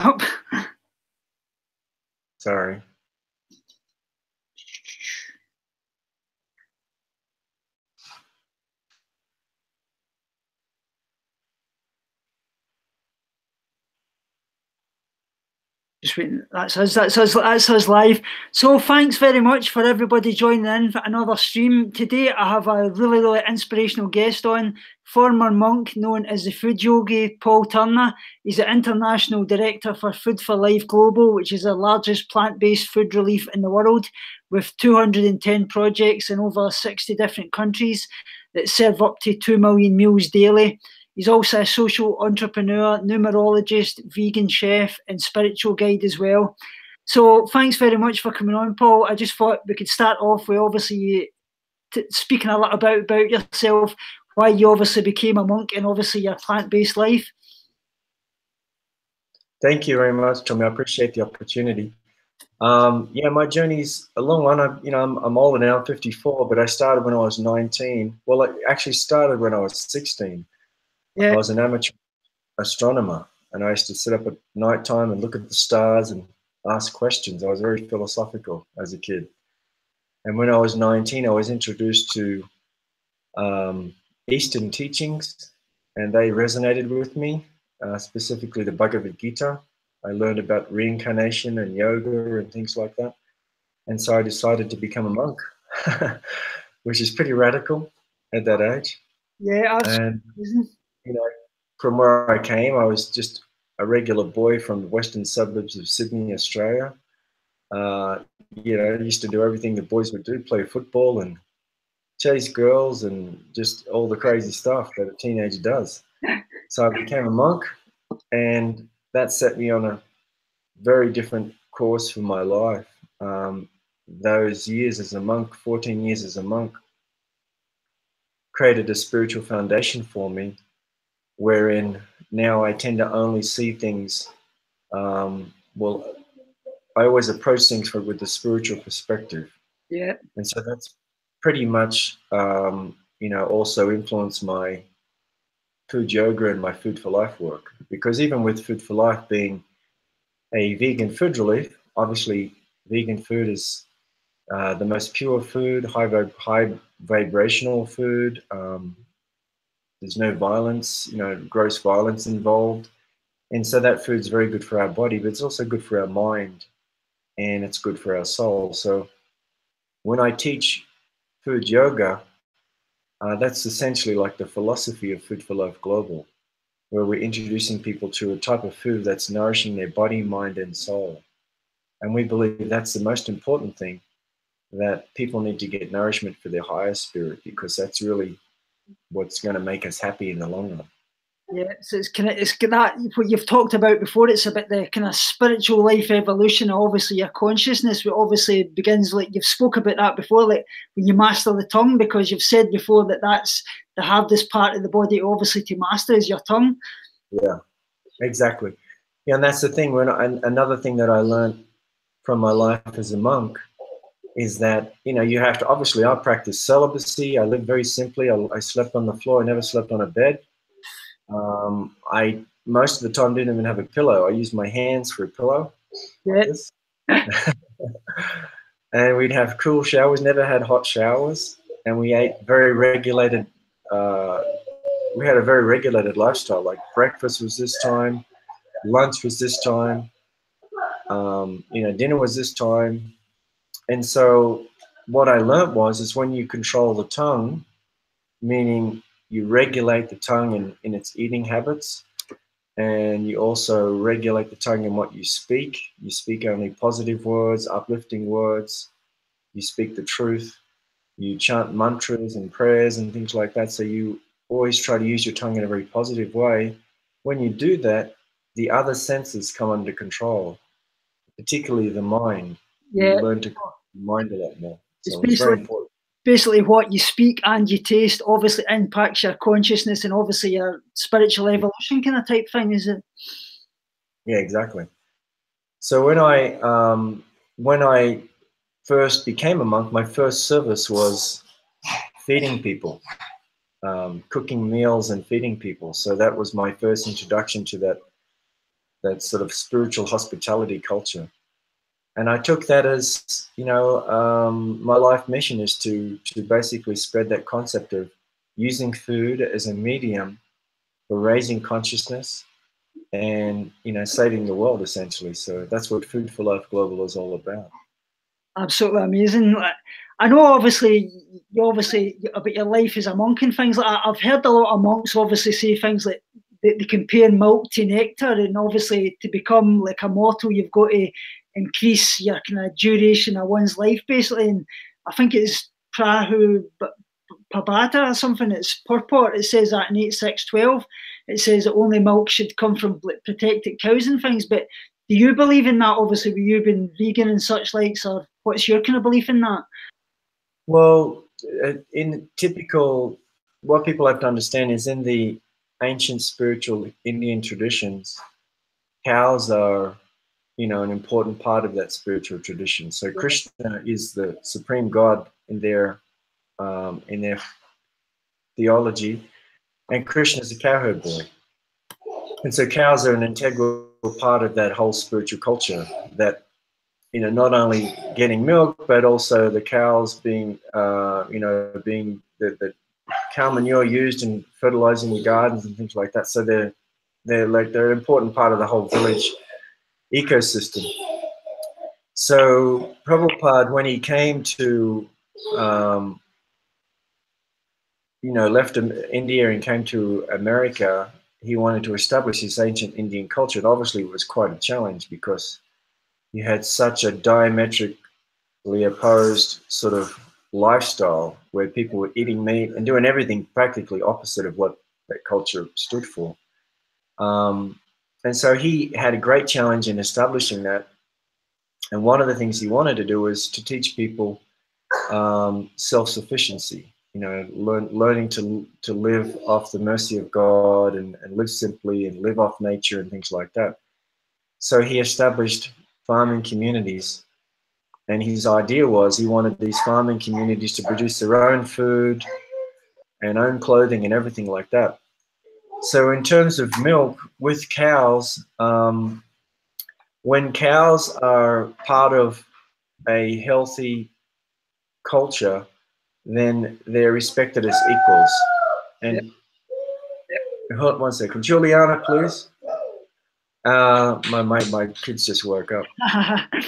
Oh. Sorry. Just waiting. That's us live. So thanks very much for everybody joining in for another stream. Today I have a really inspirational guest on, former monk known as the Food Yogi Paul Turner. He's the International Director for Food for Life Global, which is the largest plant-based food relief in the world, with 210 projects in over 60 different countries that serve up to 2 million meals daily. He's also a social entrepreneur, numerologist, vegan chef, and spiritual guide as well. So thanks very much for coming on, Paul. I just thought we could start off with obviously speaking a lot about yourself, why you obviously became a monk, and obviously your plant-based life. Thank you very much, Tommy. I appreciate the opportunity. Yeah, my journey's a long one. I'm older now, I'm 54, but I started when I was 19. Well, it actually started when I was 16. Yeah. I was an amateur astronomer, and I used to sit up at night time and look at the stars and ask questions. I was very philosophical as a kid. And when I was 19, I was introduced to Eastern teachings, and they resonated with me, specifically the Bhagavad Gita. I learned about reincarnation and yoga and things like that. And so I decided to become a monk, which is pretty radical at that age. Yeah, absolutely. And, from where I came, I was just a regular boy from the western suburbs of Sydney, Australia. I used to do everything the boys would do, play football and chase girls and just all the crazy stuff that a teenager does. So I became a monk, and that set me on a very different course for my life. Those years as a monk, 14 years as a monk, created a spiritual foundation for me, wherein now I tend to only see things, I always approach things with the spiritual perspective. Yeah. And so that's pretty much, also influenced my food yoga and my food for life work. Because even with food for life being a vegan food relief, obviously vegan food is the most pure food, high vibrational food. There's no violence, gross violence involved. And so that food's very good for our body, but it's also good for our mind, and it's good for our soul. So when I teach food yoga, that's essentially like the philosophy of Food for Life Global, where we're introducing people to a type of food that's nourishing their body, mind, and soul. And we believe that's the most important thing, that people need to get nourishment for their higher spirit, because that's really what's going to make us happy in the long run. Yeah, so it's that what you've talked about before. It's about the kind of spiritual life evolution. Obviously, your consciousness, which obviously begins, like you've spoke about that before, like when you master the tongue, because you've said before that that's the hardest part of the body, obviously, to master is your tongue. Yeah, exactly. Yeah, and that's the thing. Another thing that I learned from my life as a monk is that, you have to, obviously, I practice celibacy. I lived very simply. I slept on the floor. I never slept on a bed. I most of the time didn't even have a pillow. I used my hands for a pillow. Yeah. And we'd have cool showers, never had hot showers. And we ate very regulated, we had a very regulated lifestyle. Like breakfast was this time, lunch was this time, dinner was this time. And so what I learned is when you control the tongue, meaning you regulate the tongue in its eating habits, and you also regulate the tongue in what you speak. You speak only positive words, uplifting words. You speak the truth. You chant mantras and prayers and things like that. So you always try to use your tongue in a very positive way. When you do that, the other senses come under control, particularly the mind. Yeah. You learn to mind a lot more. So it's very important. Basically, what you speak and you taste obviously impacts your consciousness and obviously your spiritual evolution kind of type thing, is it? Yeah, exactly. So when I first became a monk, my first service was feeding people, cooking meals and feeding people. So that was my first introduction to that that sort of spiritual hospitality culture. And I took that as, you know, my life mission is to basically spread that concept of using food as a medium for raising consciousness and, you know, saving the world, essentially. So that's what Food for Life Global is all about. Absolutely amazing. I know, obviously, you obviously about your life as a monk and things like that. I've heard a lot of monks obviously say things like they compare milk to nectar, and obviously to become like immortal, you've got to increase your kind of duration of one's life, basically. And I think it's Prahu Pabata or something. It's purport. It says that in 8612. It says that only milk should come from protected cows and things. But do you believe in that? Obviously, with you being vegan and such likes, or what's your kind of belief in that? Well, in typical, what people have to understand is in the ancient spiritual Indian traditions, cows are, you know, an important part of that spiritual tradition. So Krishna is the supreme God in their theology, and Krishna is a cowherd boy. And so cows are an integral part of that whole spiritual culture, that, you know, not only getting milk, but also the cows being, you know, being the cow manure used in fertilizing the gardens and things like that. So they're an important part of the whole village ecosystem. So Prabhupada, when he came to, you know, left India and came to America, he wanted to establish this ancient Indian culture. And obviously it was quite a challenge because you had such a diametrically opposed sort of lifestyle where people were eating meat and doing everything practically opposite of what that culture stood for. And so he had a great challenge in establishing that. And one of the things he wanted to do was to teach people self-sufficiency, you know, learning to live off the mercy of God and live simply and live off nature and things like that. So he established farming communities, and his idea was he wanted these farming communities to produce their own food and own clothing and everything like that. So in terms of milk, with cows, when cows are part of a healthy culture, then they're respected as equals. And hold one second, Juliana, please. My kids just woke up.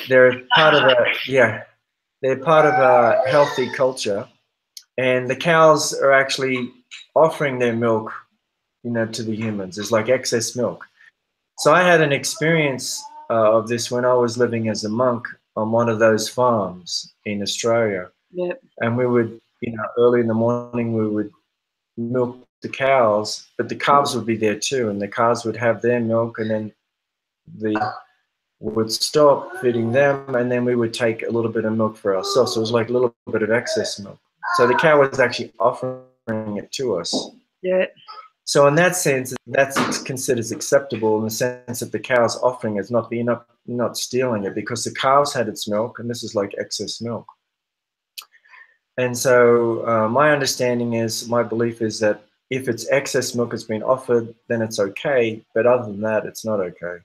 They're part of they're part of a healthy culture, and the cows are actually offering their milk, you know, to the humans. It's like excess milk. So I had an experience of this when I was living as a monk on one of those farms in Australia. Yep. And we would, you know, early in the morning we would milk the cows, but the calves would be there too, and the calves would have their milk, and then we would stop feeding them, and then we would take a little bit of milk for ourselves. So it was like a little bit of excess milk. So the cow was actually offering it to us. Yeah. So in that sense, that's considered acceptable in the sense that the cow's offering is not stealing it, because the cow's had its milk, and this is like excess milk. And so my understanding is, my belief is that if it's excess milk that's been offered, then it's okay. But other than that, it's not okay.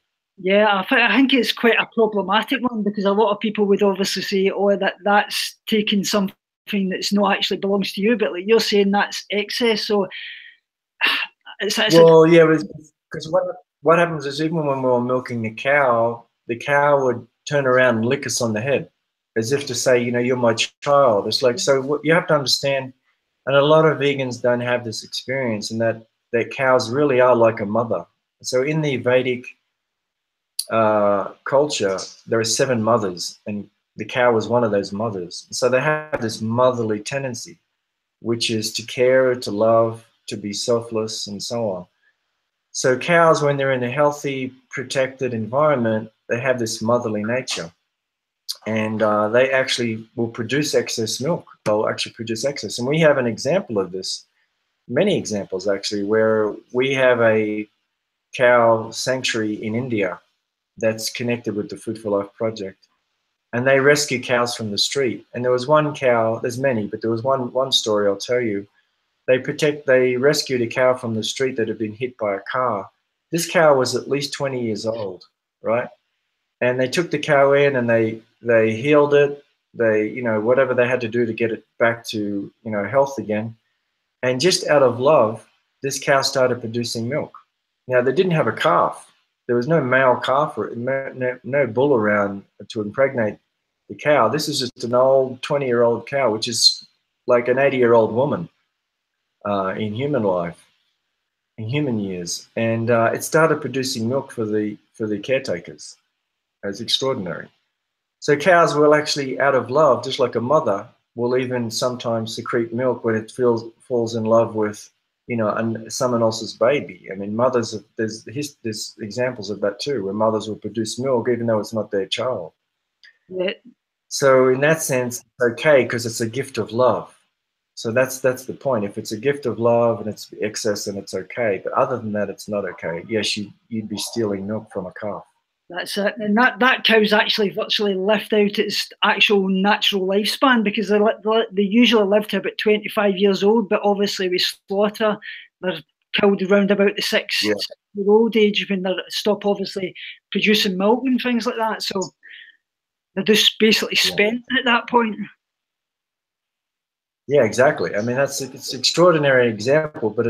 Yeah, I think it's quite a problematic one, because a lot of people would obviously say, oh, that's taking something that's not actually belongs to you, but like you're saying, that's excess. So it's yeah, because what happens is, even when we were milking the cow would turn around and lick us on the head, as if to say, you know, you're my child. It's like, so what you have to understand, and a lot of vegans don't have this experience, and that cows really are like a mother. So in the Vedic culture, there are 7 mothers, and the cow is one of those mothers. So they have this motherly tendency, which is to care, to love, to be selfless, and so on. So cows, when they're in a healthy, protected environment, they have this motherly nature, and they actually will produce excess milk. They'll actually produce excess. And we have an example of this, many examples actually, where we have a cow sanctuary in India that's connected with the Food for Life project. And they rescue cows from the street. And there was one cow, there's many, but there was one story I'll tell you. They rescued a cow from the street that had been hit by a car, This cow was at least 20 years old, right? And they took the cow in and they healed it. They, you know, whatever they had to do to get it back to, you know, health again. And just out of love, this cow started producing milk. Now, they didn't have a calf. There was no male calf or no bull around to impregnate the cow. This is just an old 20-year-old cow, which is like an 80-year-old woman in human life, in human years. And it started producing milk for the caretakers. It's extraordinary. So cows will actually, out of love, just like a mother, will even sometimes secrete milk when it falls in love with, you know, someone else's baby. I mean, mothers, there's examples of that too, where mothers will produce milk even though it's not their child. Yeah. So in that sense, it's okay because it's a gift of love. So that's the point. If it's a gift of love and it's excess, then it's okay. But other than that, it's not okay. Yes, you'd be stealing milk from a calf. That's it. And that cow's actually virtually lived out its actual natural lifespan, because they usually live to about 25 years old, but obviously with slaughter, they're killed around about the 6-year-old age when they stop obviously producing milk and things like that. So they're just basically spent at that point. Yeah, exactly. I mean, it's an extraordinary example, but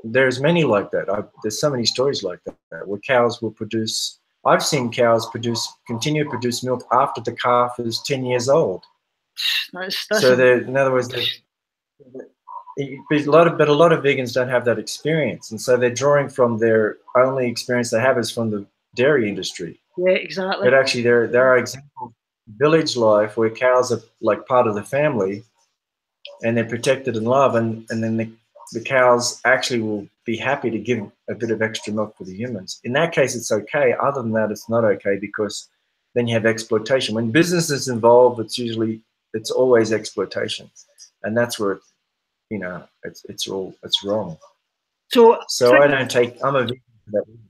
there's many like that. There's so many stories like that where cows will produce. I've seen cows continue to produce milk after the calf is 10 years old. So in other words, a lot of vegans don't have that experience, and so they're drawing from their only experience they have is from the dairy industry. Yeah, exactly. But actually, there are examples of village life where cows are like part of the family, and they're protected and loved, and then the cows actually will be happy to give a bit of extra milk for the humans. In that case, it's okay. Other than that, it's not okay, because then you have exploitation. When business is involved, it's always exploitation, and that's where it's wrong. So I don't take. I'm a vegan for that reason.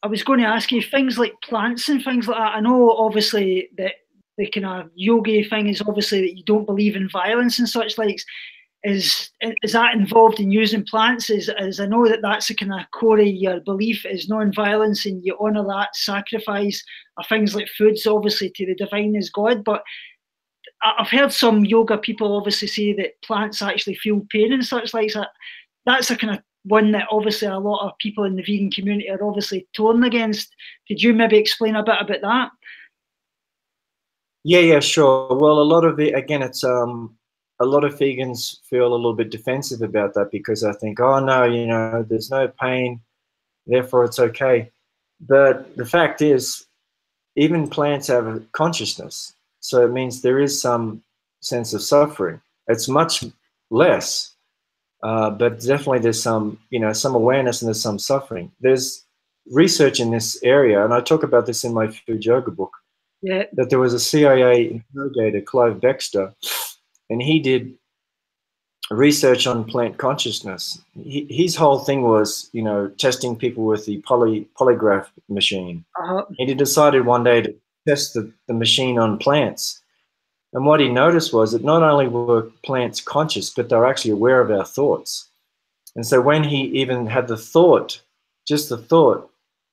I was going to ask you, things like plants and things like that. I know obviously that the kind of yogi thing is obviously that you don't believe in violence and such likes. Is that involved in using plants? As I know that's a kind of core of your belief is non-violence, and you honour that sacrifice of things like foods, obviously to the divine as God. But I've heard some yoga people obviously say that plants actually feel pain and such like that. That's a kind of one that obviously a lot of people in the vegan community are obviously torn against. Could you maybe explain a bit about that? Yeah, sure. Well, a lot of a lot of vegans feel a little bit defensive about that, because I think, oh no, there's no pain, therefore it's okay. But the fact is, even plants have a consciousness, so it means there is some sense of suffering. It's much less, but definitely there's some awareness and there's some suffering. There's research in this area, and I talk about this in my Food Yoga book. Yeah. That there was a CIA interrogator, Clive Baxter, and he did research on plant consciousness. His whole thing was, testing people with the polygraph machine. And he decided one day to test the machine on plants. And what he noticed was that not only were plants conscious, but they were actually aware of our thoughts. And so when he even had the thought, just the thought,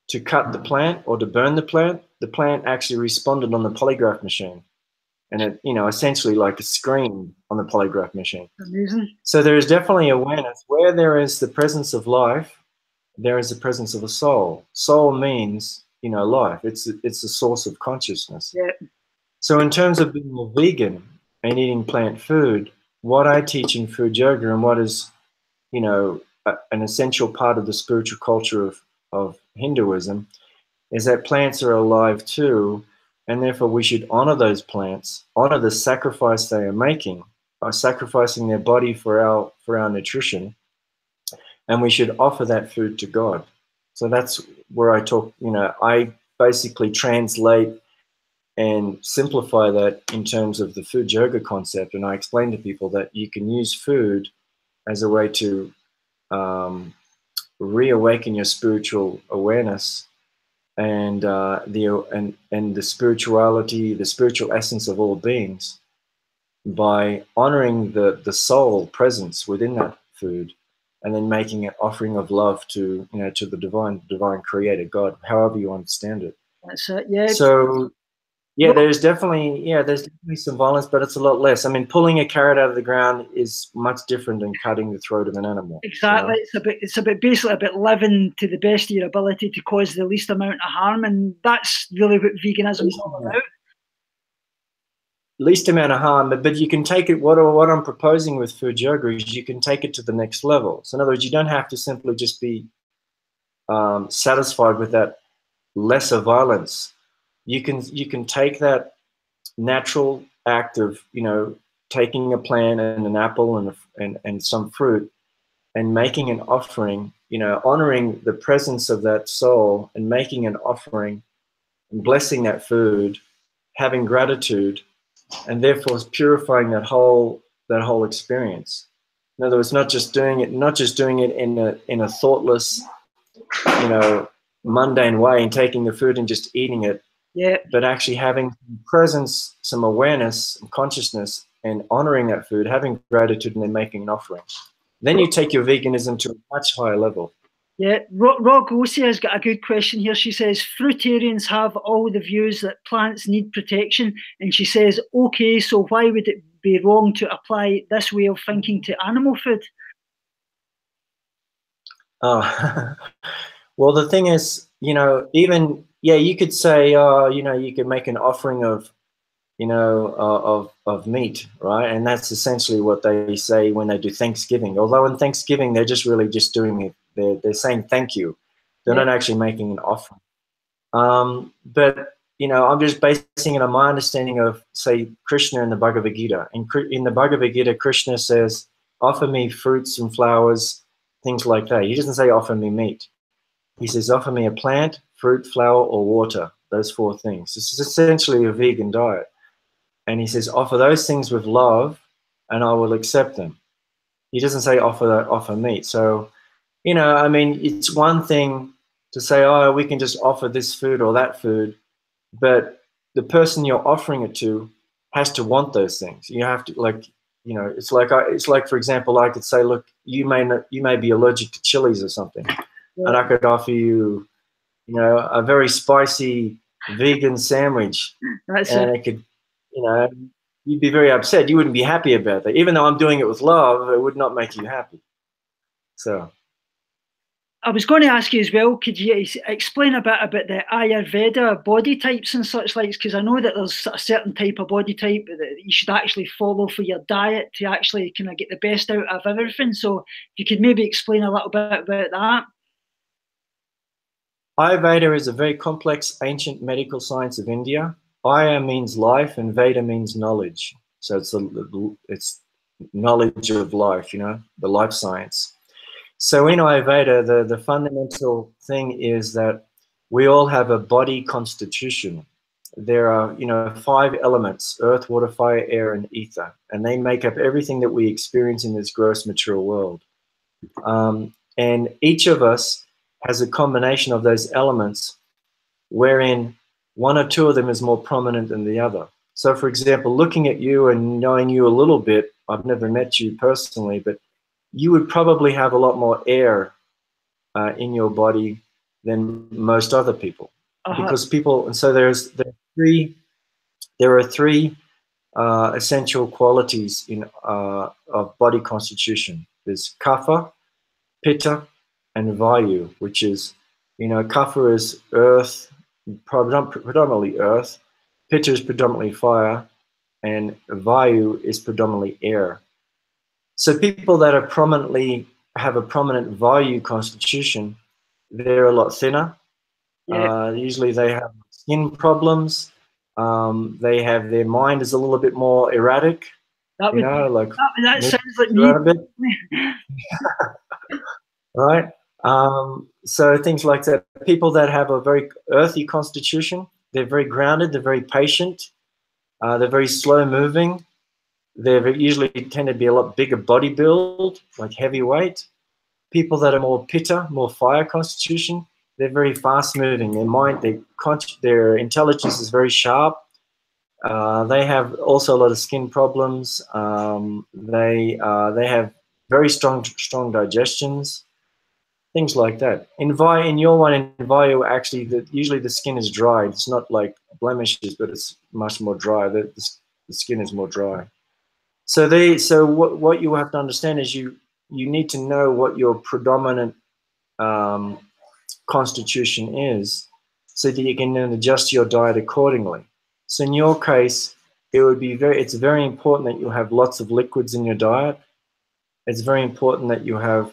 to cut the plant or to burn the plant actually responded on the polygraph machine. And it, essentially like a screen on the polygraph machine. Amazing. So there is definitely awareness. Where there is the presence of life, there is the presence of a soul. Soul means, life. It's a source of consciousness. Yeah. So in terms of being a vegan and eating plant food, what I teach in Food Yoga and what is, an essential part of the spiritual culture of Hinduism is that plants are alive too, and therefore we should honor those plants, honor the sacrifice they are making by sacrificing their body for our nutrition, and we should offer that food to God. So that's where I talk, I basically translate and simplify that in terms of the Food Yoga concept, and I explain to people that you can use food as a way to reawaken your spiritual awareness and the spirituality, the spiritual essence of all beings, by honoring the soul presence within that food, and then making an offering of love to, you know, to the divine creator, God, however you understand it. That's it, yeah. So yeah, there's definitely some violence, but it's a lot less. I mean, pulling a carrot out of the ground is much different than cutting the throat of an animal. Exactly. You know? It's basically about living to the best of your ability to cause the least amount of harm, and that's really what veganism is all about. Least amount of harm, but you can take it. What I'm proposing with food yoga is you can take it to the next level. So in other words, you don't have to simply just be satisfied with that lesser violence. You can take that natural act of, you know, taking a plant and an apple and some fruit and making an offering, you know, honoring the presence of that soul and making an offering and blessing that food, having gratitude, and therefore purifying that whole experience. In other words, not just doing it in a thoughtless, you know, mundane way and taking the food and just eating it, but actually having presence, some awareness, some consciousness, and honoring that food, having gratitude, and then making an offering. Then you take your veganism to a much higher level. Yeah, Rog Ossie has got a good question here. She says, fruitarians have all the views that plants need protection. And she says, okay, so why would it be wrong to apply this way of thinking to animal food? Oh, well, the thing is, you know, even, yeah, you could say, you know, you could make an offering of, you know, of meat, right? And that's essentially what they say when they do Thanksgiving. Although in Thanksgiving, they're just really just doing it. They're saying thank you. They're not actually making an offering. But, you know, I'm just basing it on my understanding of, say, Krishna in the Bhagavad Gita. In the Bhagavad Gita, Krishna says, offer me fruits and flowers, things like that. He doesn't say offer me meat. He says offer me a plant, fruit, flower, or water. Those 4 things. This is essentially a vegan diet. And he says offer those things with love and I will accept them. He doesn't say offer meat. So, you know, I mean, it's one thing to say, oh, we can just offer this food or that food, but the person you're offering it to has to want those things. You have to, like, you know, it's like for example, I could say, look, you may be allergic to chilies or something, and I could offer you, you know, a very spicy vegan sandwich, and it could, you know, you'd be very upset. You wouldn't be happy about that, even though I'm doing it with love. It would not make you happy. So. I was going to ask you as well, could you explain a bit about the Ayurveda body types and such like, because I know that there's a certain type of body type that you should actually follow for your diet to actually kind of get the best out of everything. So if you could maybe explain a little bit about that. Ayurveda is a very complex ancient medical science of India. Aya means life and Veda means knowledge. So it's knowledge of life, you know, the life science. So in Ayurveda, the fundamental thing is that we all have a body constitution. There are, you know, 5 elements: earth, water, fire, air, and ether. And they make up everything that we experience in this gross material world. And each of us has a combination of those elements wherein 1 or 2 of them is more prominent than the other. So for example, looking at you and knowing you a little bit, I've never met you personally, but you would probably have a lot more air in your body than most other people, because people. And so there are three essential qualities in of body constitution. There's kapha, pitta, and vayu, which is, you know, kapha is earth, predominantly earth. Pitta is predominantly fire, and vayu is predominantly air. So people that are have a prominent vayu constitution, they're a lot thinner. Usually they have skin problems. They have, their mind is a little bit more erratic. That sounds like me. A bit. Right? So things like that. People that have a very earthy constitution, they're very grounded, they're very patient, they're very slow moving. They usually tend to be a lot bigger body build, like heavyweight. People that are more pitta, more fire constitution, they're very fast moving. Their mind, their intelligence is very sharp. They have also a lot of skin problems. They have very strong digestions, things like that. In your one, in Viva, actually, usually the skin is dry. It's not like blemishes, but it's much more dry. The skin is more dry. So what you have to understand is you need to know what your predominant constitution is, so that you can then adjust your diet accordingly. So in your case, it's very important that you have lots of liquids in your diet. It's very important that you have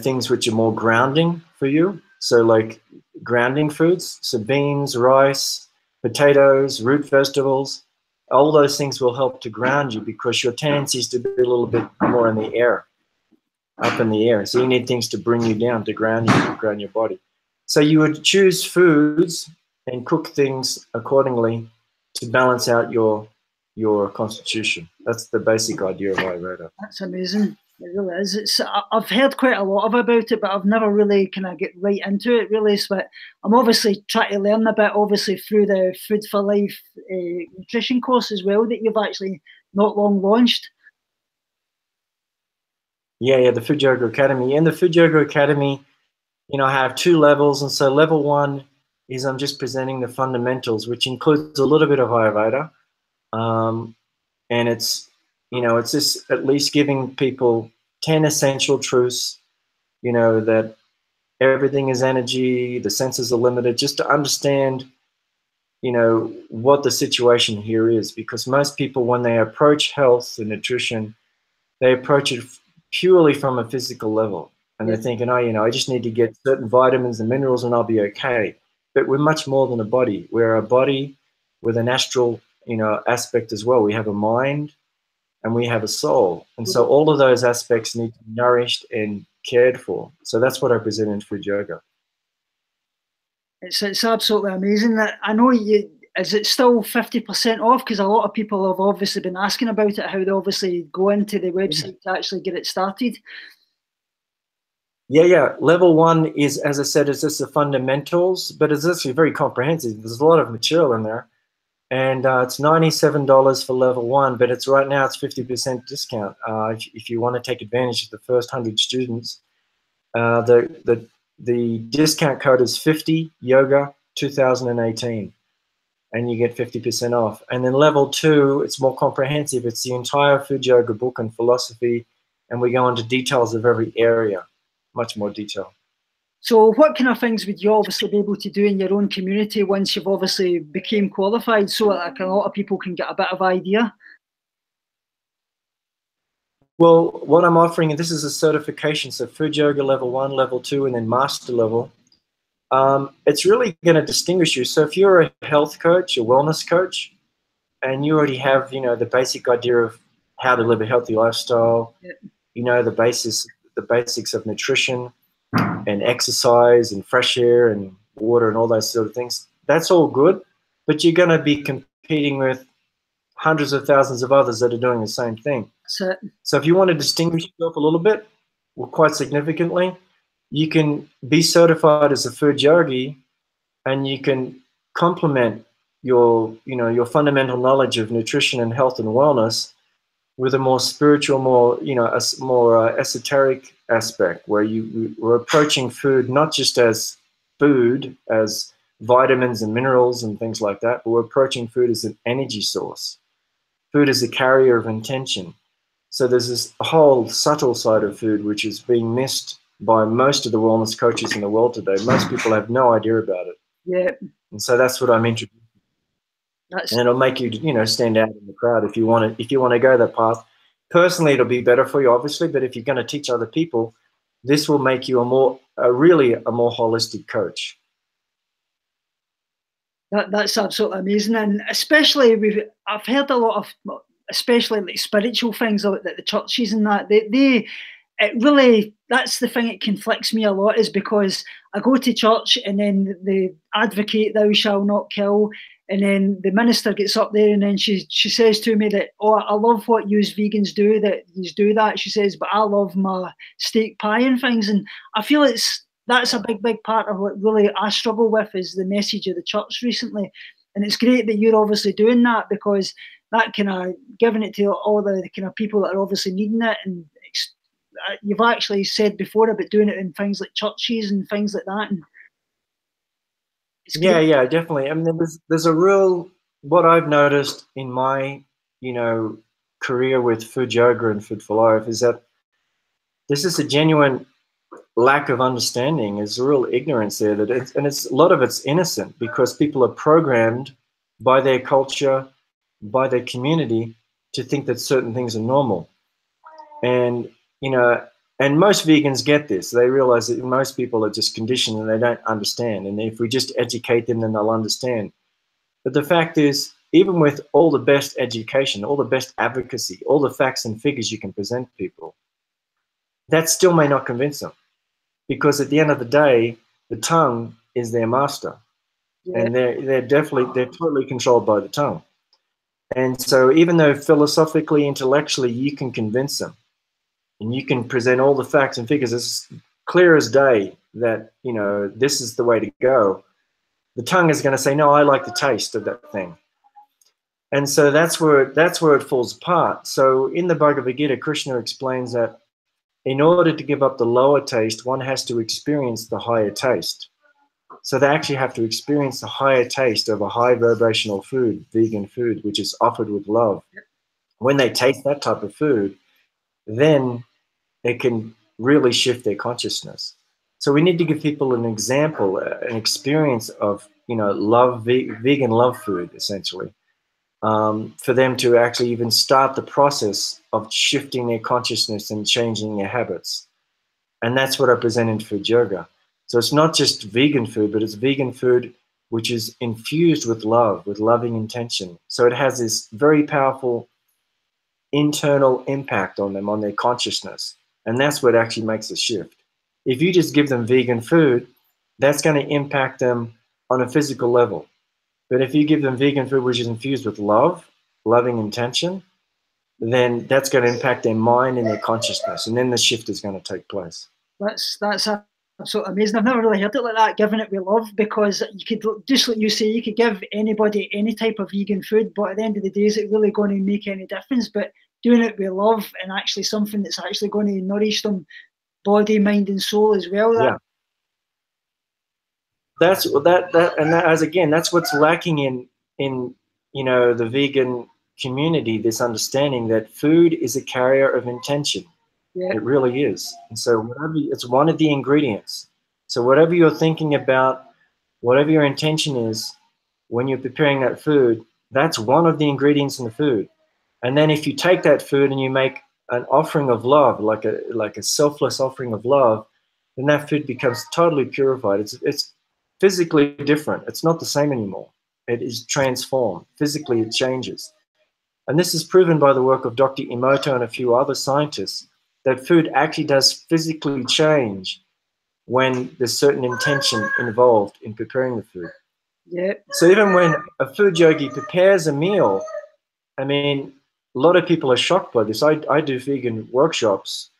things which are more grounding for you. So like grounding foods, so beans, rice, potatoes, root vegetables, all those things will help to ground you, because your tendency is to be a little bit more in the air, up in the air. So you need things to bring you down, to ground you, to ground your body. So you would choose foods and cook things accordingly to balance out your constitution. That's the basic idea of Ayurveda. That's amazing. It really is. I've heard quite a lot about it, but I've never really kind of get right into it, really. So I'm obviously trying to learn a bit, obviously, through the Food for Life nutrition course as well, that you've actually not long launched. Yeah, the Food Yoga Academy. In the Food Yoga Academy, I have 2 levels. And so level 1 is I'm just presenting the fundamentals, which includes a little bit of Ayurveda. And it's just at least giving people 10 essential truths, that everything is energy, the senses are limited, just to understand, what the situation here is. Because most people, when they approach health and nutrition, they approach it purely from a physical level. And they're thinking, I just need to get certain vitamins and minerals and I'll be okay. But we're much more than a body. We're a body with an astral, aspect as well. We have a mind and we have a soul. And so all of those aspects need to be nourished and cared for. So that's what I present in Food Yoga. It's absolutely amazing. That I know is it still 50% off? Because a lot of people have obviously been asking about it, how they obviously go into the website to actually get it started. Yeah. Level 1 is, as I said, is just the fundamentals, but it's actually very comprehensive. There's a lot of material in there. And it's $97 for level 1, but right now it's 50% discount. If you want to take advantage of the first 100 students, the discount code is 50 Yoga 2018, and you get 50% off. And then level 2, it's more comprehensive. It's the entire Food Yoga book and philosophy, and we go into details of every area, much more detail. So what kind of things would you obviously be able to do in your own community once you've obviously became qualified, so like a lot of people can get a bit of idea? Well, what I'm offering, and this is a certification, so Food Yoga level 1, level 2, and then master level. It's really going to distinguish you. So if you're a health coach, a wellness coach, and you already have, the basic idea of how to live a healthy lifestyle, the basics of nutrition and exercise and fresh air and water and all those sort of things, that's all good. But you're going to be competing with hundreds of thousands of others that are doing the same thing. So if you want to distinguish yourself a little bit, or quite significantly, you can be certified as a food yogi, and you can complement your fundamental knowledge of nutrition and health and wellness with a more spiritual, more esoteric aspect, where we're approaching food not just as food, as vitamins and minerals and things like that, but we're approaching food as an energy source. Food is a carrier of intention. So there's this whole subtle side of food which is being missed by most of the wellness coaches in the world today. Most people have no idea about it. Yeah. And so that's what I'm introducing. And it'll make you, stand out in the crowd if you want to go that path. Personally, it'll be better for you, obviously, but if you're going to teach other people, this will make you really a more holistic coach. That's absolutely amazing. And especially I've heard a lot of, especially like spiritual things like the churches and that, it really, that's the thing that conflicts me a lot, is because I go to church and then they advocate thou shalt not kill, and then the minister gets up there and then she says to me that, oh, I love what you vegans do, that you do that, she says, but I love my steak pie and things. And I feel that's a big part of what really I struggle with, is the message of the church recently. And it's great that you're obviously doing that, because that kind of giving it to all the kind of people that are obviously needing it. And you've actually said before about doing it in things like churches and things like that. And yeah, definitely. I mean, there's a real, what I've noticed in my, career with food yoga and food for life is that this is a genuine lack of understanding. There's a real ignorance there and a lot of it's innocent because people are programmed by their culture, by their community to think that certain things are normal. And, and most vegans get this. They realize that most people are just conditioned and they don't understand. And if we just educate them, then they'll understand. But the fact is, even with all the best education, all the best advocacy, all the facts and figures you can present people, that still may not convince them. Because at the end of the day, the tongue is their master. Yeah. And they're totally controlled by the tongue. And so even though philosophically, intellectually, you can convince them and you can present all the facts and figures, it's clear as day that, this is the way to go, the tongue is going to say, no, I like the taste of that thing. And so that's where it falls apart. So in the Bhagavad Gita, Krishna explains that in order to give up the lower taste, one has to experience the higher taste. So they actually have to experience the higher taste of a high vibrational food, vegan food, which is offered with love. When they taste that type of food, then it can really shift their consciousness. So we need to give people an example, an experience of, vegan love food, essentially, for them to actually even start the process of shifting their consciousness and changing their habits. And that's what I present in Food Yoga. So it's not just vegan food, but it's vegan food which is infused with love, with loving intention. So it has this very powerful internal impact on them, on their consciousness. And that's what actually makes a shift. If you just give them vegan food, that's going to impact them on a physical level. But if you give them vegan food which is infused with love, loving intention, then that's going to impact their mind and their consciousness. And then the shift is going to take place. That's absolutely amazing. I've never really heard it like that, giving it with love, because you could, just like you say, you could give anybody any type of vegan food, but at the end of the day, is it really going to make any difference? But doing it with love and actually something that's actually going to nourish them, body, mind, and soul as well. Yeah. That's what's lacking in the vegan community, this understanding that food is a carrier of intention. Yeah. It really is. And so it's one of the ingredients. So whatever you're thinking about, whatever your intention is when you're preparing that food, that's one of the ingredients in the food. And then if you take that food and you make an offering of love, like a selfless offering of love, then that food becomes totally purified. It's physically different. It's not the same anymore. It is transformed. Physically, it changes. And this is proven by the work of Dr. Emoto and a few other scientists, that food actually does physically change when there's certain intention involved in preparing the food. Yeah. So even when a food yogi prepares a meal, I mean, a lot of people are shocked by this. I do vegan workshops,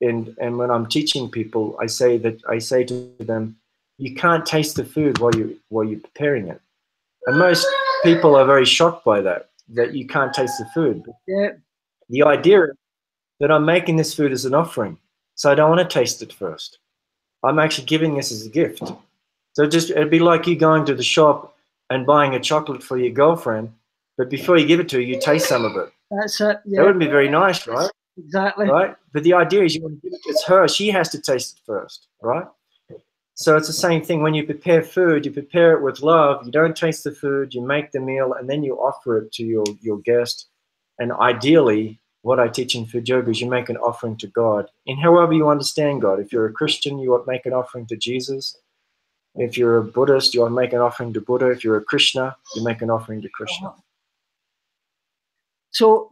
and when I'm teaching people, I say to them, you can't taste the food while you're preparing it. And most people are very shocked by that you can't taste the food. Yeah. The idea that I'm making this food as an offering, so I don't want to taste it first. I'm actually giving this as a gift. So it'd be like you going to the shop and buying a chocolate for your girlfriend, but before you give it to her, you taste some of it. That's it. Yeah. That wouldn't be very nice, right? Exactly. Right? But the idea is you want to give it to her. She has to taste it first, right? So it's the same thing. When you prepare food, you prepare it with love. You don't taste the food. You make the meal, and then you offer it to your guest. And ideally, what I teach in Food Yoga is you make an offering to God in however you understand God. If you're a Christian, you want to make an offering to Jesus. If you're a Buddhist, you want to make an offering to Buddha. If you're a Krishna, you make an offering to Krishna. So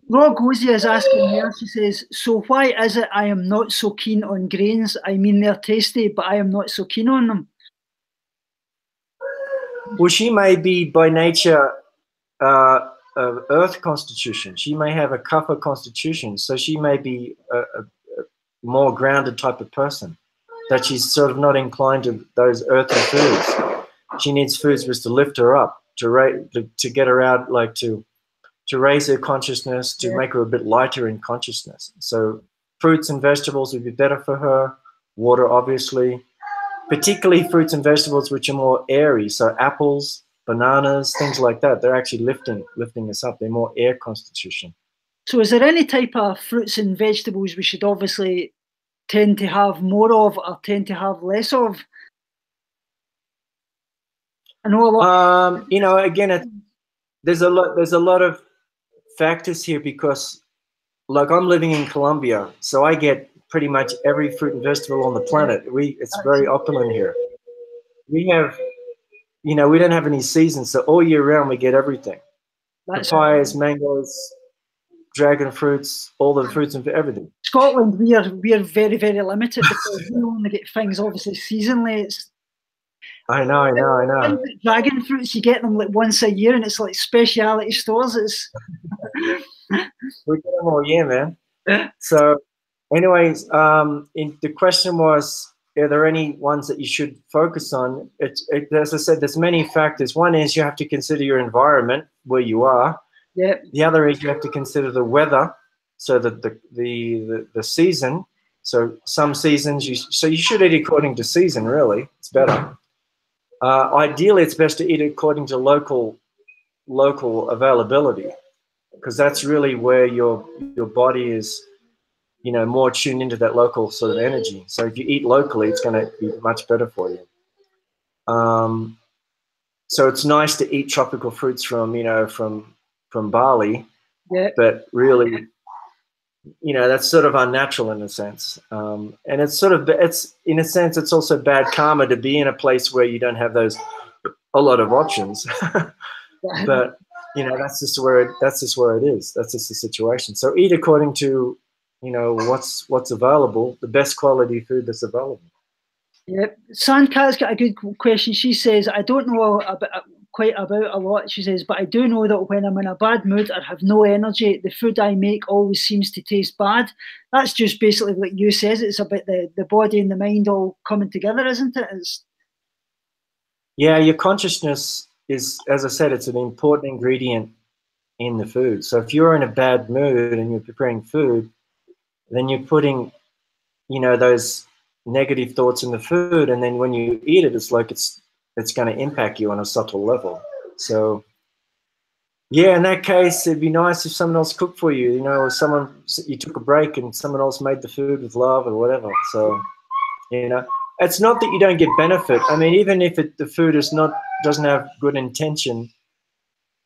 Raw Gozi is asking here, she says, so why is it I am not so keen on grains? I mean, they're tasty, but I am not so keen on them. Well, she may be by nature of earth constitution. She may have a kapha constitution, so she may be a more grounded type of person, that she's sort of not inclined to those earthy foods. She needs foods which to lift her up, to get her out, like to to raise her consciousness, to make her a bit lighter in consciousness. So fruits and vegetables would be better for her. Water, obviously, particularly fruits and vegetables which are more airy. So apples, bananas, things like that. They're actually lifting us up. They're more air constitution. So is there any type of fruits and vegetables we should obviously tend to have more of or tend to have less of? I know a lot. You know, again, there's a lot of factors here because, like, I'm living in Colombia, so I get pretty much every fruit and vegetable on the planet. It's very opulent here. We have, you know, we don't have any seasons, so all year round we get everything. Papayas, mangoes, dragon fruits, all the fruits and everything. Scotland, we are very, very limited because we only get things obviously seasonally. I know. Dragon fruits, you get them like once a year, and it's like speciality stores. We get them all year, man. So, anyways, the question was, are there any ones that you should focus on? As I said, there's many factors. One is you have to consider your environment where you are. Yeah. The other is you have to consider the weather, so that the season. So some seasons you should eat according to season. Really, it's better. Ideally, it's best to eat according to local availability, because that's really where your body is, you know, more tuned into that local sort of energy. So if you eat locally, it's going to be much better for you. So it's nice to eat tropical fruits from Bali, but really, you know, that's sort of unnatural in a sense. And it's in a sense, it's also bad karma to be in a place where you don't have a lot of options. But, you know, that's just where it is. That's just the situation. So eat according to, you know, what's available, the best quality food that's available. Yeah, Sandcat's got a good question. She says, I don't know quite about a lot. She says, but I do know that when I'm in a bad mood or have no energy, the food I make always seems to taste bad. That's just basically what you says. It's about the body and the mind all coming together, isn't it? Yeah, your consciousness is, as I said, it's an important ingredient in the food. So if you're in a bad mood and you're preparing food, then you're putting, you know, those negative thoughts in the food, and then when you eat it, it's like it's going to impact you on a subtle level. So yeah, in that case, it'd be nice if someone else cooked for you, you know, or you took a break and someone else made the food with love or whatever. So, you know, it's not that you don't get benefit. I mean, even if the food doesn't have good intention,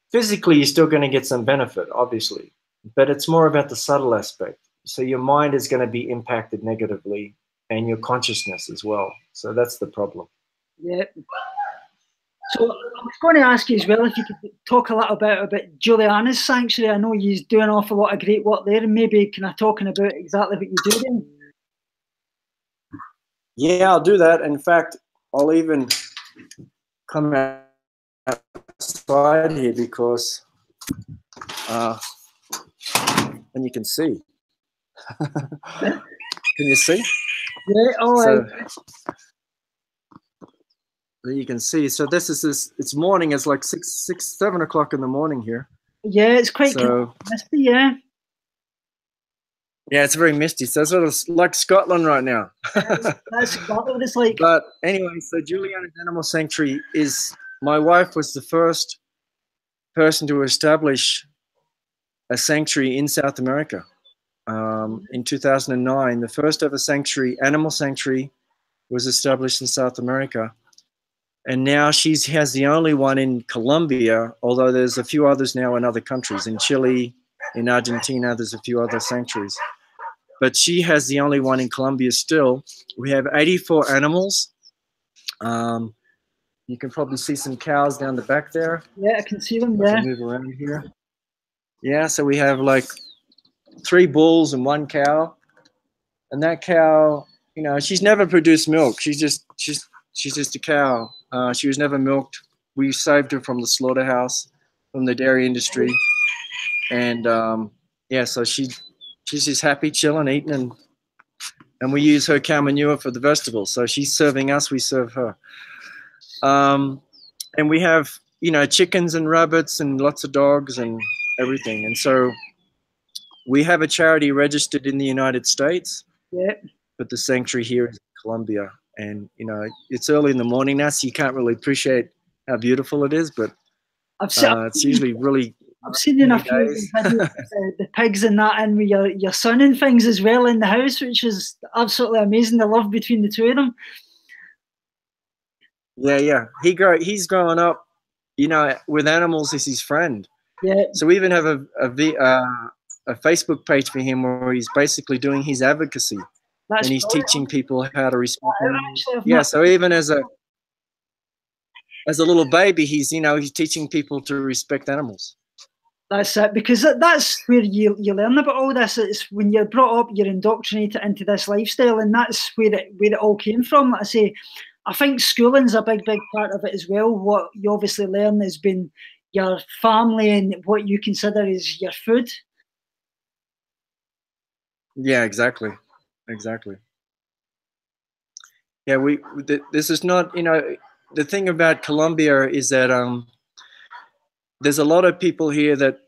physically you're still going to get some benefit, obviously, but it's more about the subtle aspect. So your mind is going to be impacted negatively, and your consciousness as well. So that's the problem. Yeah. So I was going to ask you as well if you could talk a little bit about Juliana's sanctuary. I know you do an awful lot of great work there, and maybe can I talking about exactly what you do then? Yeah, I'll do that. In fact, I'll even come outside here because and you can see. Can you see? Yeah, all right. So you can see. So it's morning. It's like 7 o'clock in the morning here. Yeah, it's quite misty, yeah. Yeah, it's very misty. So it's sort of like Scotland right now. That's exactly what it's like. But anyway, so Juliana's Animal Sanctuary my wife was the first person to establish a sanctuary in South America. In 2009, the first ever animal sanctuary was established in South America. And now she has the only one in Colombia, although there's a few others now in other countries. In Chile, in Argentina, there's a few other sanctuaries. But she has the only one in Colombia still. We have 84 animals. You can probably see some cows down the back there. Yeah, I can see them there. Move around here. Yeah, so we have like 3 bulls and 1 cow. And that cow, you know, she's never produced milk. She's just a cow. She was never milked. We saved her from the slaughterhouse, from the dairy industry. And yeah, so she's just happy, chilling, eating, and we use her cow manure for the vegetables. So she's serving us, we serve her. And we have, you know, chickens and rabbits and lots of dogs and everything. And so we have a charity registered in the United States, but the sanctuary here is in Colombia. And, you know, it's early in the morning now, so you can't really appreciate how beautiful it is, but it's usually really... I've seen in a few videos the pigs and that, and with your son and things as well in the house, which is absolutely amazing, the love between the two of them. Yeah. He's growing up, you know, with animals as his friend. Yeah. So we even have a Facebook page for him where he's basically doing his advocacy. And he's teaching people how to respect animals. Yeah, so even as a little baby, he's teaching people to respect animals. That's it, because that's where you learn about all this. It's when you're brought up, you're indoctrinated into this lifestyle, and that's where it all came from. Like I say, I think schooling's a big part of it as well. What you obviously learn has been your family and what you consider is your food. Yeah, exactly. Yeah, this is not, you know, the thing about Colombia is that there's a lot of people here that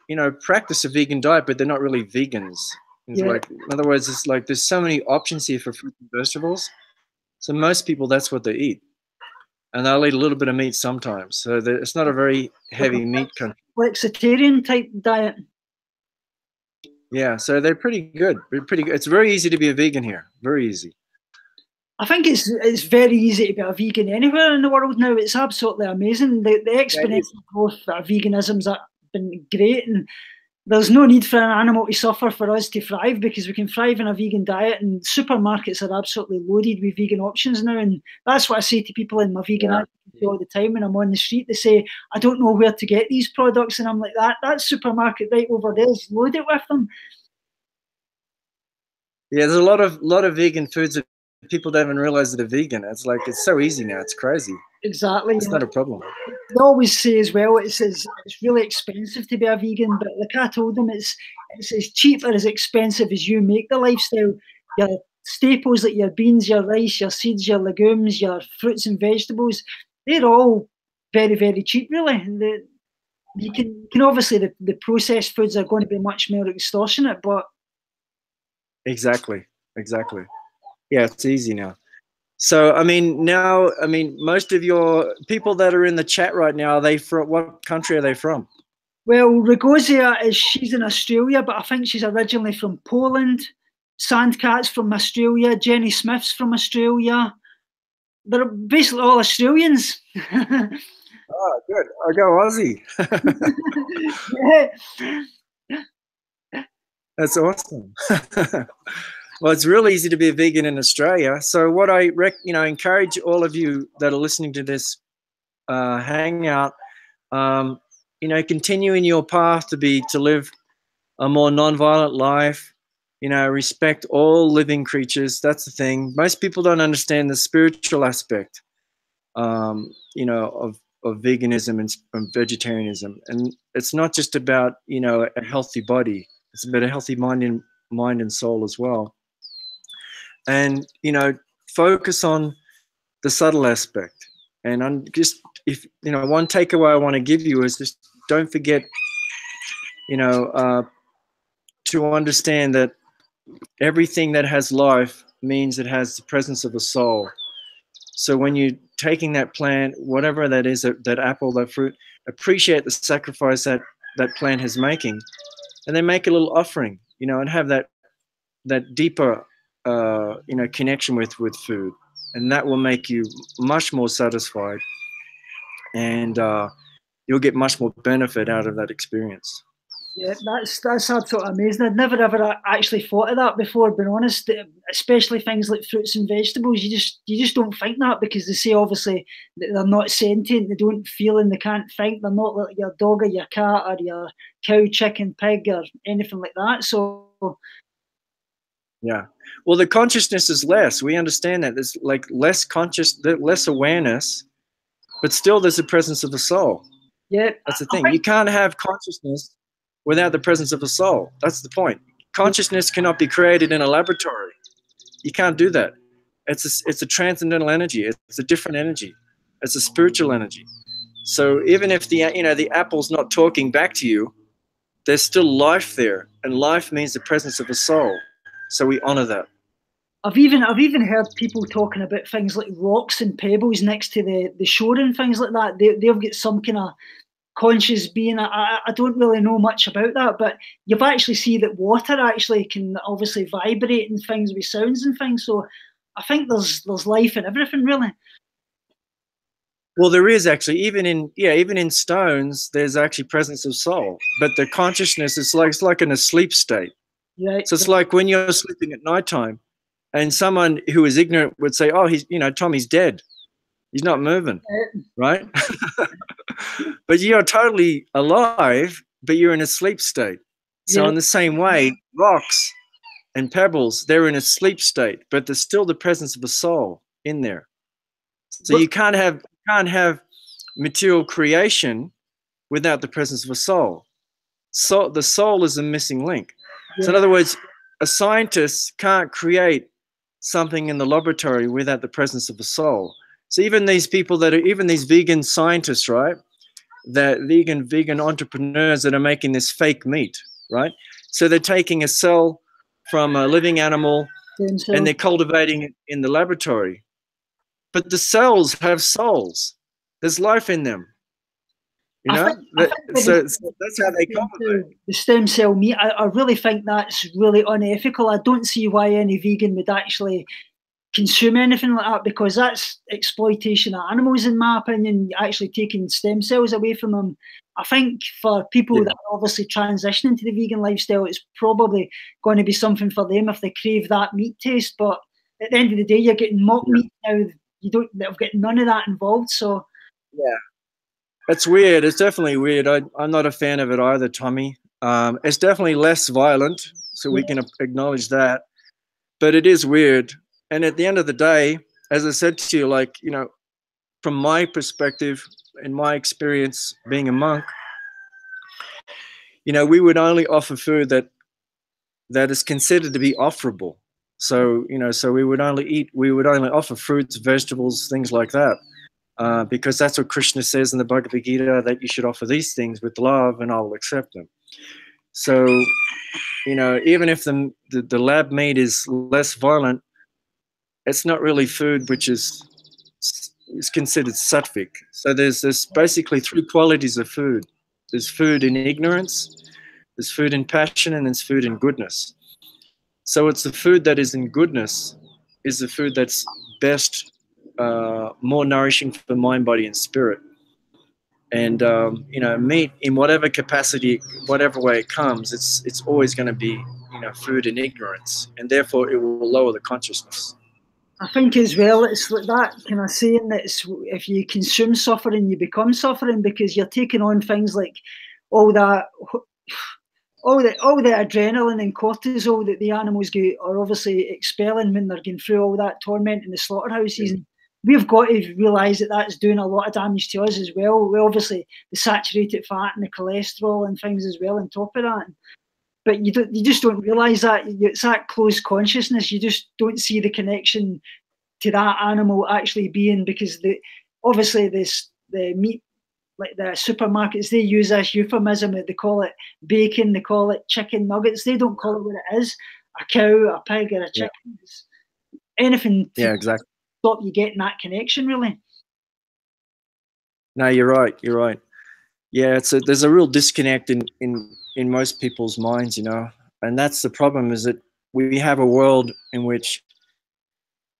you know, practice a vegan diet, but they're not really vegans. It's like, in other words, it's like there's so many options here for fruit and vegetables. So most people, that's what they eat, and they'll eat a little bit of meat sometimes. So it's not a very heavy meat country. Flexitarian type diet. Yeah, so they're pretty good. It's very easy to be a vegan here. Very easy. I think it's very easy to be a vegan anywhere in the world now. It's absolutely amazing. The exponential growth of veganism's been great, and there's no need for an animal to suffer for us to thrive, because we can thrive in a vegan diet, and supermarkets are absolutely loaded with vegan options now. And that's what I say to people in my vegan advocacy all the time when I'm on the street. They say, I don't know where to get these products, and I'm like, that supermarket right over there is loaded with them. Yeah, there's a lot of vegan foods that people don't even realize that they're vegan. It's like, it's so easy now. It's crazy. Exactly. It's not a problem. They always say as well, it's really expensive to be a vegan, but like I told them, it's as cheap or as expensive as you make the lifestyle. Your staples like your beans, your rice, your seeds, your legumes, your fruits and vegetables, they're all very, very cheap, really. You can obviously, the processed foods are going to be much more extortionate, but... Exactly. Yeah, it's easy now. So, I mean, most of your people that are in the chat right now, are they from, what country are they from? Well, Rogozia she's in Australia, but I think she's originally from Poland. Sandcat's from Australia. Jenny Smith's from Australia. They're basically all Australians. Oh, good. I go Aussie. Yeah. That's awesome. Well, it's real easy to be a vegan in Australia. So what I encourage all of you that are listening to this hangout, continue in your path to live a more nonviolent life, respect all living creatures. That's the thing. Most people don't understand the spiritual aspect, of veganism and vegetarianism. And it's not just about, a healthy body. It's about a healthy mind and soul as well. And, focus on the subtle aspect. And one takeaway I want to give you is just don't forget, to understand that everything that has life means it has the presence of a soul. So when you're taking that plant, whatever that is, that apple, that fruit, appreciate the sacrifice that plant is making, and then make a little offering, and have that deeper, connection with food, and that will make you much more satisfied, and you'll get much more benefit out of that experience. Yeah, that's absolutely amazing. I'd never ever actually thought of that before, being honest. Especially things like fruits and vegetables, you just don't think that, because they say obviously that they're not sentient, they don't feel and they can't think. They're not like your dog or your cat or your cow, chicken, pig, or anything like that. So yeah, well, the consciousness is less. We understand that there's like less awareness, but still there's a presence of the soul. Yeah, that's the thing. You can't have consciousness without the presence of a soul. That's the point. Consciousness cannot be created in a laboratory. You can't do that. It's a transcendental energy. It's a different energy. It's a spiritual energy. So even if the apple's not talking back to you, there's still life there, and life means the presence of a soul. So we honor that. I've even heard people talking about things like rocks and pebbles next to the shore and things like that. They've got some kind of conscious being. I don't really know much about that, but you've actually seen that water actually can obviously vibrate and things with sounds and things. So I think there's life in everything, really. Well, there is actually, even in stones, there's actually presence of soul, but the consciousness is it's like in a sleep state. Right. So it's like when you're sleeping at nighttime, and someone who is ignorant would say, "Oh, Tommy's dead. He's not moving," right? But you're totally alive, but you're in a sleep state. So in the same way, rocks and pebbles, they're in a sleep state, but there's still the presence of a soul in there. So you can't have material creation without the presence of a soul. So the soul is a missing link. So in other words, a scientist can't create something in the laboratory without the presence of a soul. So even these people even these vegan scientists, right? That vegan entrepreneurs that are making this fake meat, right? So they're taking a cell from a living animal and they're cultivating it in the laboratory. But the cells have souls. There's life in them. So that's how they cultivate. The stem cell meat, I really think that's really unethical. I don't see why any vegan would actually consume anything like that, because that's exploitation of animals, in my opinion, actually taking stem cells away from them. I think for people that are obviously transitioning to the vegan lifestyle, it's probably going to be something for them if they crave that meat taste. But at the end of the day, you're getting mock meat now. They've got none of that involved. So it's weird. It's definitely weird. I'm not a fan of it either, Tommy. It's definitely less violent, so we can acknowledge that. But it is weird. And at the end of the day, as I said to you, from my perspective and my experience being a monk, we would only offer food that is considered to be offerable. So, so we would only offer fruits, vegetables, things like that. Because that's what Krishna says in the Bhagavad Gita, that you should offer these things with love and I will accept them. So, even if the lab meat is less violent, it's not really food which is considered sattvic. So there's basically three qualities of food. There's food in ignorance, there's food in passion, and there's food in goodness. So it's the food that is in goodness is the food that's best, more nourishing for mind, body, and spirit. And meat in whatever capacity, whatever way it comes, it's always going to be food in ignorance, and therefore it will lower the consciousness. I think as well, it's like that kind of saying that if you consume suffering, you become suffering, because you're taking on things like all the adrenaline and cortisol that the animals are obviously expelling when they're going through all that torment in the slaughterhouses. And we've got to realise that that's doing a lot of damage to us as well. We obviously the saturated fat and the cholesterol and things as well on top of that. But you just don't realise that. It's that closed consciousness. You just don't see the connection to that animal actually being, because obviously the meat, like the supermarkets, they use this euphemism. They call it bacon, they call it chicken nuggets. They don't call it what it is: a cow, a pig, or a chicken. Yeah. Anything to stop you getting that connection, really. No, you're right. You're right. Yeah, there's a real disconnect in most people's minds, and that's the problem, is that we have a world in which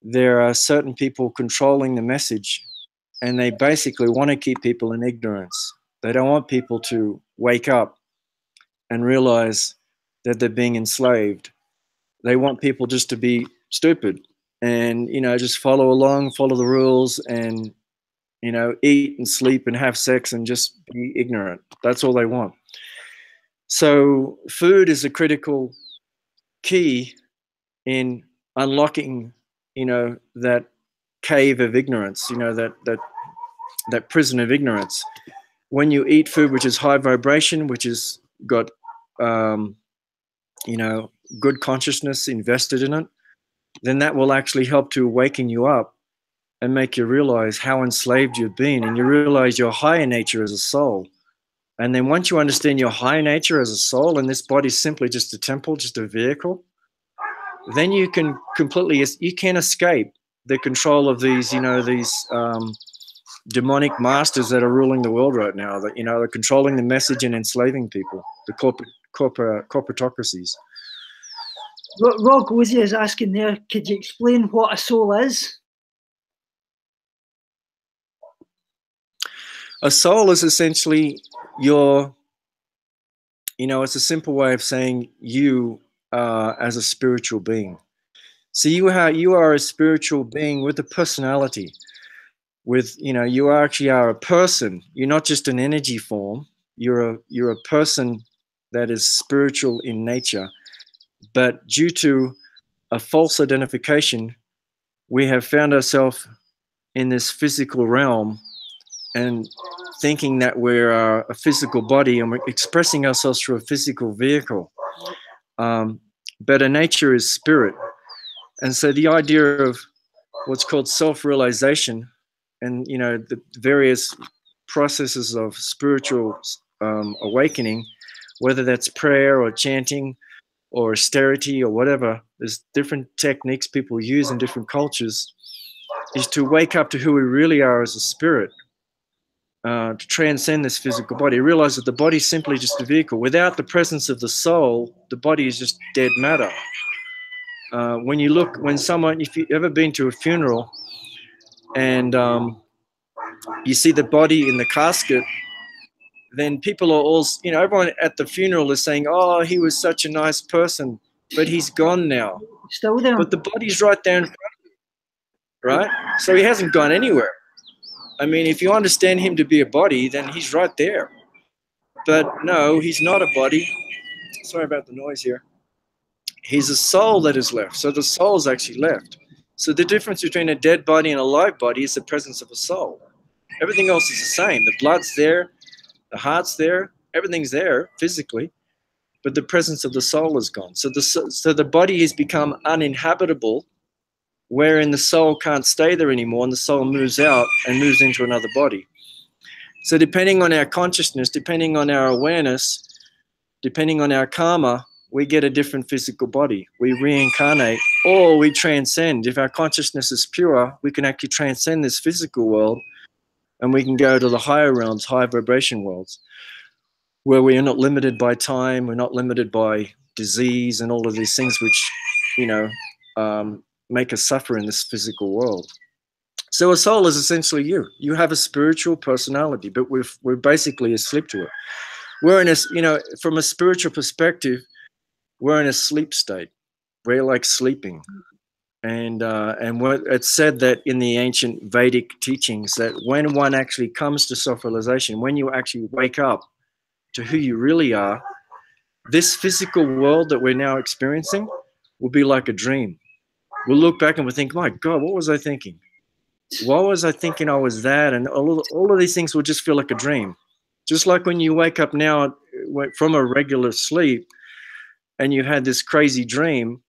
there are certain people controlling the message, and they basically want to keep people in ignorance. They don't want people to wake up and realize that they're being enslaved. They want people just to be stupid and, just follow along, follow the rules, and eat and sleep and have sex and just be ignorant. That's all they want. So food is a critical key in unlocking, that cave of ignorance, that prison of ignorance. When you eat food which is high vibration, which has got, good consciousness invested in it, then that will actually help to awaken you up and make you realize how enslaved you've been, and you realize your higher nature as a soul. And then once you understand your higher nature as a soul, and this body's simply just a temple, just a vehicle, then you can you can escape the control of these, these demonic masters that are ruling the world right now, that, they're controlling the message and enslaving people, the corporatocracies. Rob Gozy is asking there, could you explain what a soul is? A soul is essentially your, it's a simple way of saying you as a spiritual being. So you are a spiritual being with a personality, with, you actually are a person. You're not just an energy form. You're a person that is spiritual in nature. But due to a false identification, we have found ourselves in this physical realm and thinking that we're a physical body, and we're expressing ourselves through a physical vehicle. But our nature is spirit. And so the idea of what's called self-realization and, the various processes of spiritual awakening, whether that's prayer or chanting or austerity or whatever, there's different techniques people use in different cultures, is to wake up to who we really are as a spirit, to transcend this physical body, realize that the body is simply just a vehicle. Without the presence of the soul, the body is just dead matter. When if you've ever been to a funeral and you see the body in the casket, then people are all, everyone at the funeral is saying, oh, he was such a nice person, but he's gone now. Still there. But the body's right there in front of you, right? So he hasn't gone anywhere. I mean, if you understand him to be a body, then he's right there. But no, he's not a body. Sorry about the noise here. He's a soul that is left. So the soul is actually left. So the difference between a dead body and a live body is the presence of a soul. Everything else is the same. The blood's there, the heart's there, everything's there physically, but the presence of the soul is gone. So the body has become uninhabitable, wherein the soul can't stay there anymore, and the soul moves out and moves into another body. So depending on our consciousness, depending on our awareness, depending on our karma, we get a different physical body. We reincarnate or we transcend. If our consciousness is pure, we can actually transcend this physical world, and we can go to the higher realms, higher vibration worlds, where we are not limited by time, we're not limited by disease and all of these things which, make us suffer in this physical world. So a soul is essentially you. You have a spiritual personality, but we're basically asleep to it. We're in a, from a spiritual perspective, we're in a sleep state. We're like sleeping. And what it's said that in the ancient Vedic teachings, that when one actually comes to self-realization, when you actually wake up to who you really are, this physical world that we're now experiencing will be like a dream. We'll look back and we'll think, my God, what was I thinking? Why was I thinking I was that? And all of these things will just feel like a dream. Just like when you wake up now from a regular sleep and you had this crazy dream,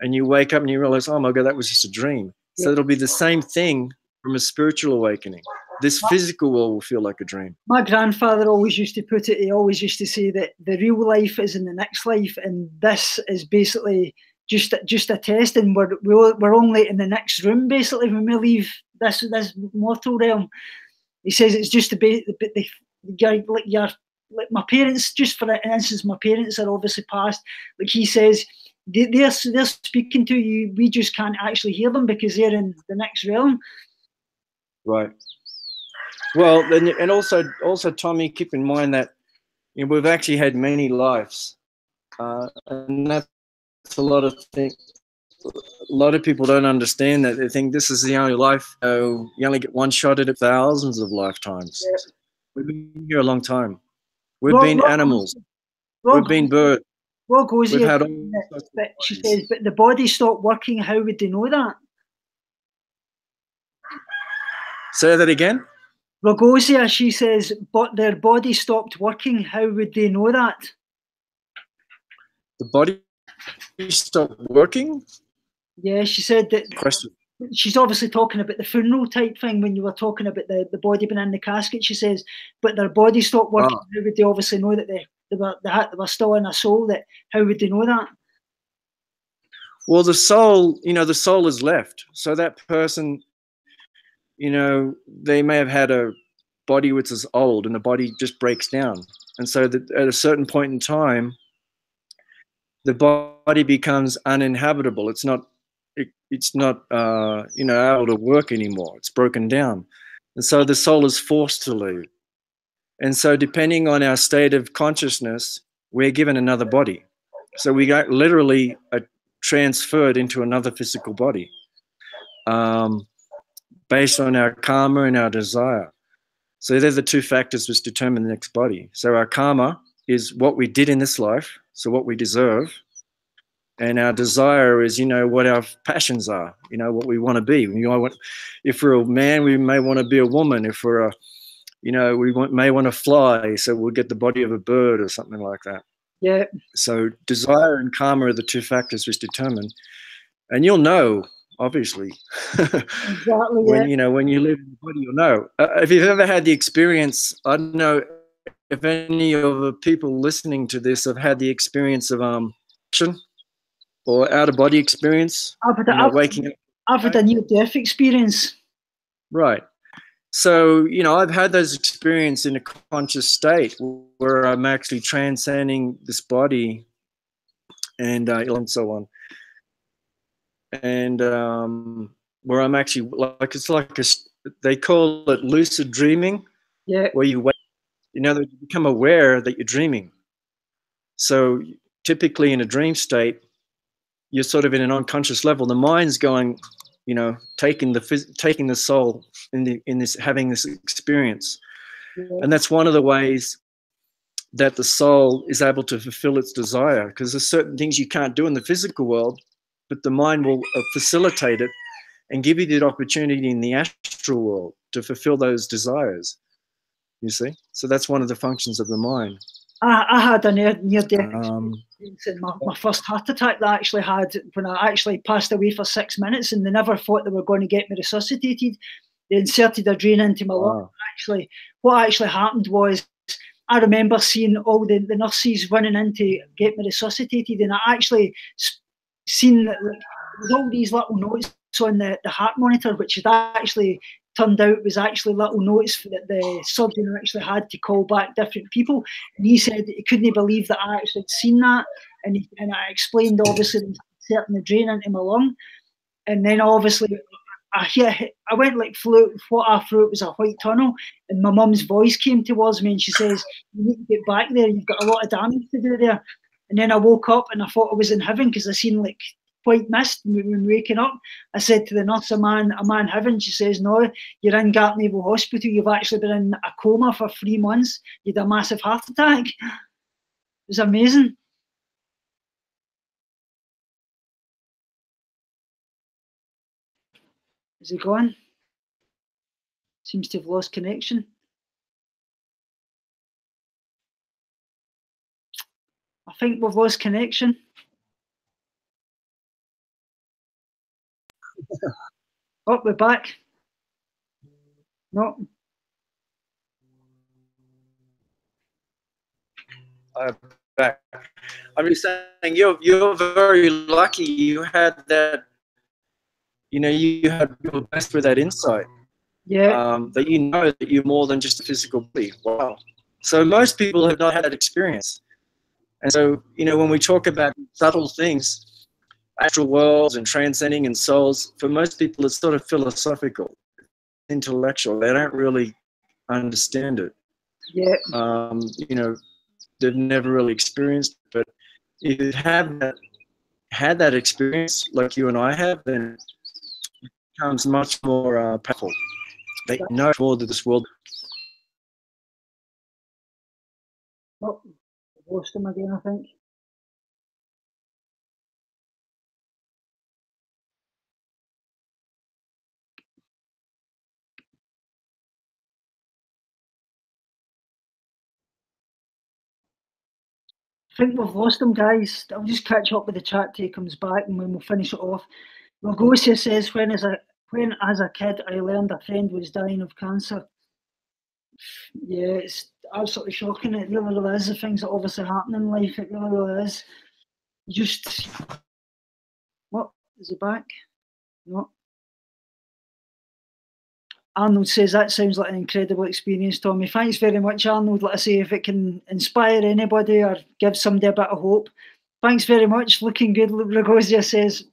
and you wake up and you realize, oh my God, that was just a dream. Yeah. So it'll be the same thing from a spiritual awakening. This physical world will feel like a dream. My grandfather always used to put it, he always used to say that the real life is in the next life, and this is basically just a test, and we're only in the next room basically when we leave this mortal realm. He says it's just like my parents, just for instance, my parents are obviously passed. Like he says, they're speaking to you, we just can't actually hear them because they're in the next realm. Right. Well, and also, Tommy, keep in mind that we've actually had many lives, and that's a lot of things. A lot of people don't understand that. They think this is the only life. You only get one shot at it, thousands of lifetimes. Yeah. We've been here a long time. We've been animals. We've been birds. What goes here? She says, but the body stopped working. How would they know that? Say that again. Rogosia, she says, but their body stopped working. How would they know that? The body stopped working? Yeah, she said that. Question. she's obviously talking about the funeral type thing when you were talking about the body being in the casket. She says, but their body stopped working. Oh. How would they obviously know that they were still in a soul? That how would they know that? Well, the soul, the soul is left. So that person, they may have had a body which is old, and the body just breaks down. And so that at a certain point in time, the body becomes uninhabitable. It's not able to work anymore. It's broken down. And so the soul is forced to leave. And so depending on our state of consciousness, we're given another body. So we got literally transferred into another physical body based on our karma and our desire. So they're the two factors which determine the next body. So our karma is what we did in this life, so what we deserve. And our desire is, what our passions are, what we want to be. If we're a man, we may want to be a woman. If we're may want to fly, so we'll get the body of a bird or something like that. Yeah. So desire and karma are the two factors which determine. And you'll know, obviously, exactly, when you live in the body, you'll know. If you've ever had the experience, I don't know if any of the people listening to this have had the experience of or out-of-body experience, waking up. I've had a near-death experience. Right. So, I've had those experiences in a conscious state where I'm actually transcending this body and so on. And where I'm actually they call it lucid dreaming. Yeah. Where you wake, you become aware that you're dreaming. So typically in a dream state, you're sort of in an unconscious level. The mind's going, taking the soul in this, having this experience. Yeah. And that's one of the ways that the soul is able to fulfill its desire, because there's certain things you can't do in the physical world, but the mind will facilitate it and give you the opportunity in the astral world to fulfill those desires. You see? So that's one of the functions of the mind. I had a near-death experience in my first heart attack that I actually had when I actually passed away for 6 minutes, and they never thought they were going to get me resuscitated. They inserted a drain into my lung. Actually, what actually happened was, I remember seeing all the nurses running in to get me resuscitated, and I actually seen that there was all these little notes on the heart monitor, which had actually turned out was actually little notes that the surgeon actually had to call back different people. And he said he couldn't believe that I actually had seen that. And I explained, obviously, inserting the drain into my lung. And then obviously I went through what I thought was a white tunnel, and my mum's voice came towards me and she says, "You need to get back there, you've got a lot of damage to do there." And then I woke up and I thought I was in heaven because I seen white mist when waking up. I said to the nurse, am I in heaven? She says, "No, you're in Gartnavel Hospital. You've actually been in a coma for 3 months. You had a massive heart attack." It was amazing. Is he gone? Seems to have lost connection. I think we've lost connection. Oh, we're back. No. I'm back. I'm just saying, you're very lucky. You had that. You were blessed with that insight. Yeah. That that you're more than just a physical body. Wow. So most people have not had that experience. And so, when we talk about subtle things, astral worlds and transcending and souls, for most people it's sort of philosophical, intellectual. They don't really understand it. Yeah. They've never really experienced it. But if you have had that experience like you and I have, then it becomes much more powerful. They know more than this world. Oh, lost him again, I think. I think we've lost him, guys. I'll just catch up with the chat till he comes back, and when we'll finish it off. Ragosia says, when is when as a kid I learned a friend was dying of cancer. Yeah, it's absolutely shocking. It really, really is. The things that obviously happen in life, it really, really is. Just, what? Is he back? No. Arnold says that sounds like an incredible experience, Tommy. Thanks very much, Arnold. Let us see if it can inspire anybody or give somebody a bit of hope. Thanks very much. Looking good, Ragosia says.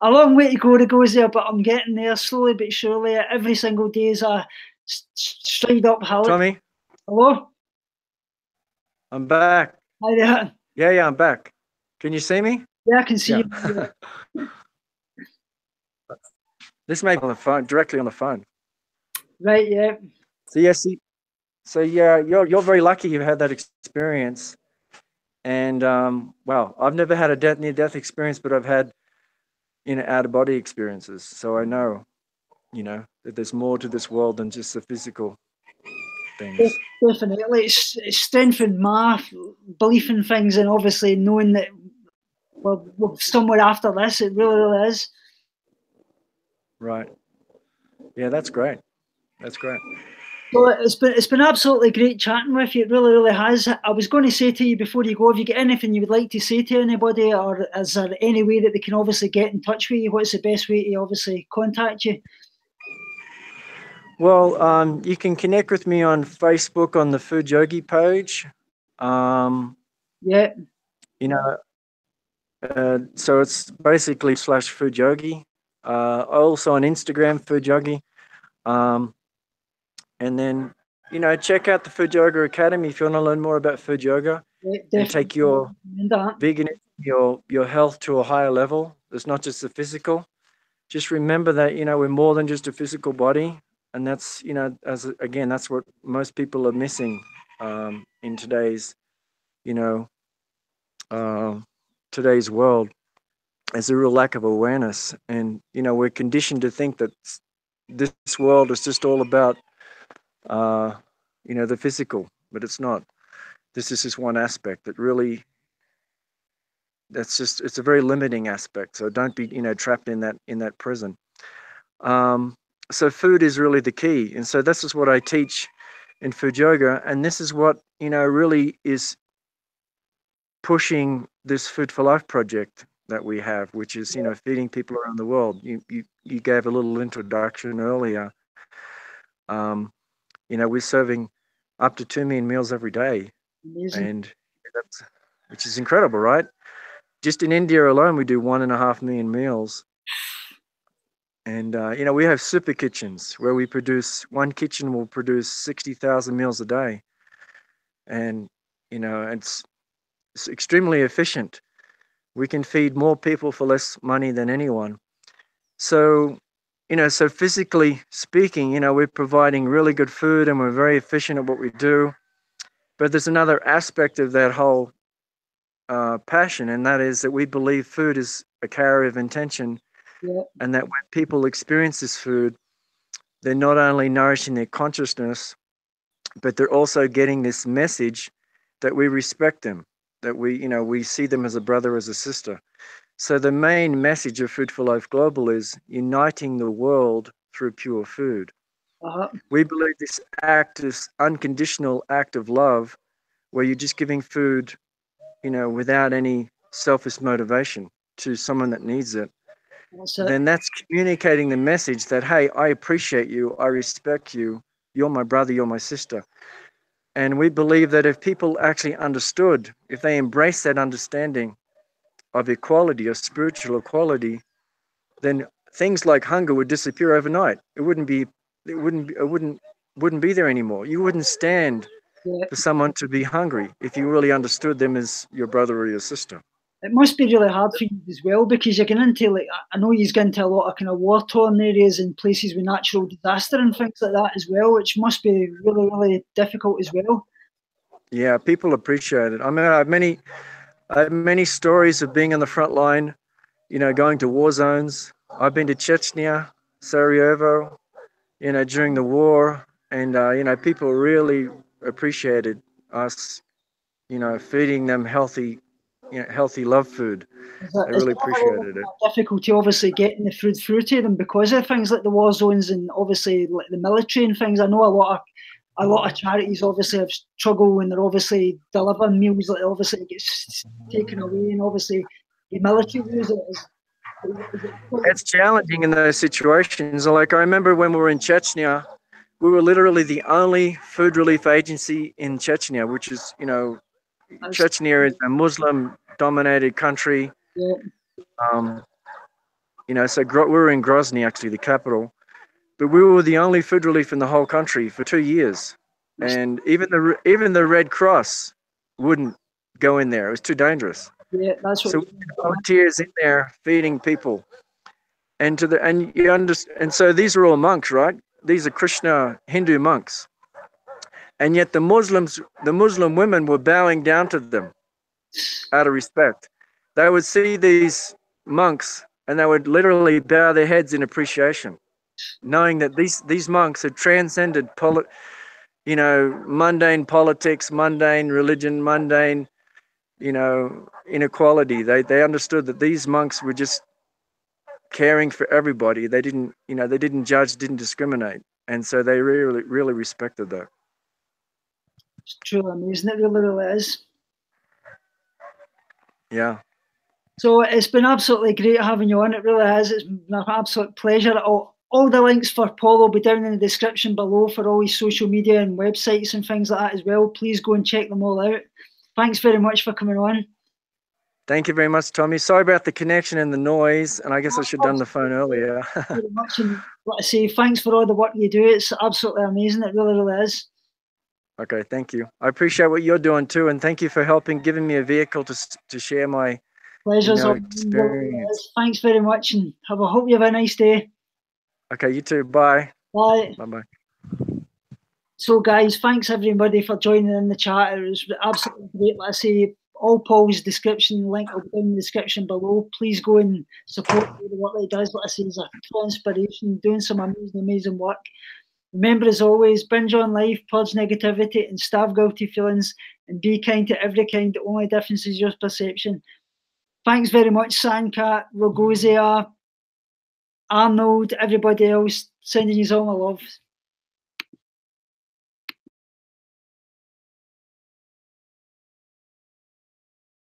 A long way to go, Ragosia, but I'm getting there slowly but surely. Every single day is a stride uphill. Tommy? Hello? I'm back. Hi there. Yeah, I'm back. Can you see me? Yeah, I can see you. This may be on the phone, directly on the phone. Right, yeah. So you're very lucky you had that experience. And well, I've never had a near-death experience, but I've had out-of-body experiences. So I know, that there's more to this world than just the physical things. Definitely, it's strengthened my belief in things, and obviously knowing that we're somewhere after this. It really, really is. Right. Yeah, that's great. That's great. Well, it's been absolutely great chatting with you. It really, really has. I was going to say to you before you go, have you got anything you would like to say to anybody, or is there any way that they can obviously get in touch with you? What's the best way to obviously contact you? Well, you can connect with me on Facebook on the Food Yogi page. Yeah. So it's basically /Food Yogi. Also on Instagram, Food Yogi. And then, check out the Food Yoga Academy if you want to learn more about food yoga and take your veganism, your health to a higher level. It's not just the physical. Just remember that, we're more than just a physical body. And that's, that's what most people are missing in today's, today's world. There's a real lack of awareness. And, we're conditioned to think that this world is just all about, the physical, but it's not. This is just one aspect that really, it's a very limiting aspect. So don't be, trapped in that prison. So food is really the key. And so this is what I teach in food yoga. And this is what, really is pushing this Food for Life project that we have, which is, feeding people around the world. You gave a little introduction earlier. We're serving up to 2 million meals every day. Amazing. And which is incredible, right? Just in India alone, we do 1.5 million meals. And, we have super kitchens where one kitchen will produce 60,000 meals a day. And, it's extremely efficient. We can feed more people for less money than anyone. So, so physically speaking, we're providing really good food and we're very efficient at what we do. But there's another aspect of that whole passion, and that is that we believe food is a carrier of intention. Yeah. And that when people experience this food, they're not only nourishing their consciousness, but they're also getting this message that we respect them, that we see them as a brother, as a sister. So the main message of Food for Life Global is uniting the world through pure food. Uh-huh. We believe this act is unconditional act of love, where you're just giving food, without any selfish motivation to someone that needs it. Then that's communicating the message that, hey, I appreciate you, I respect you, you're my brother, you're my sister. And we believe that if people actually understood, if they embrace that understanding of equality, of spiritual equality, then things like hunger would disappear overnight. It wouldn't be there anymore. You wouldn't stand for someone to be hungry if you really understood them as your brother or your sister. It must be really hard for you as well, because you're getting into, I know you're getting into a lot of kind of war-torn areas and places with natural disaster and things like that as well, which must be really, really difficult as well. Yeah, people appreciate it. I mean, I have many stories of being on the front line, going to war zones. I've been to Chechnya, Sarajevo, during the war, and people really appreciated us, feeding them healthy healthy love food. They really appreciated it. Difficulty, obviously, getting the food through to them because of things like the war zones and obviously like the military and things. I know a lot of charities obviously have struggled when they're obviously delivering meals that obviously gets taken away, and obviously the military use it as. It's challenging in those situations. Like I remember when we were in Chechnya, we were literally the only food relief agency in Chechnya, which is, Chechnya is a Muslim-dominated country. Yeah. So we were in Grozny, actually, the capital, but we were the only food relief in the whole country for 2 years, and even the Red Cross wouldn't go in there. It was too dangerous. Yeah, that's what. So volunteers in there feeding people, and so these are all monks, right? These are Krishna Hindu monks, and yet the Muslim women were bowing down to them out of respect. They would see these monks and they would literally bow their heads in appreciation, knowing that these monks had transcended mundane politics, mundane religion, mundane inequality. They understood that these monks were just caring for everybody. They didn't judge, didn't discriminate, and so they really, really respected that. It's truly amazing. It really, really is. Yeah. So it's been absolutely great having you on. It really has. It's been an absolute pleasure. All the links for Paul will be down in the description below for all his social media and websites and things like that as well. Please go and check them all out. Thanks very much for coming on. Thank you very much, Tommy. Sorry about the connection and the noise, and I guess I should have done the phone earlier. Thank you very much, and like I say, thanks for all the work you do. It's absolutely amazing. It really, really is. Okay, thank you. I appreciate what you're doing too, and thank you for giving me a vehicle to share my experience. Thanks very much, and hope you have a nice day. Okay, you too. Bye. Bye. Bye-bye. So, guys, thanks everybody for joining in the chat. It was absolutely great. Like I say, all Paul's description link will be in the description below. Please go and support the work that he does. Like I say, he's a true inspiration, doing some amazing work. Remember, as always, binge on life, purge negativity, and starve guilty feelings, and be kind to every kind. The only difference is your perception. Thanks very much, Sandcat, Rogozia, Arnold, everybody else, sending you all my love.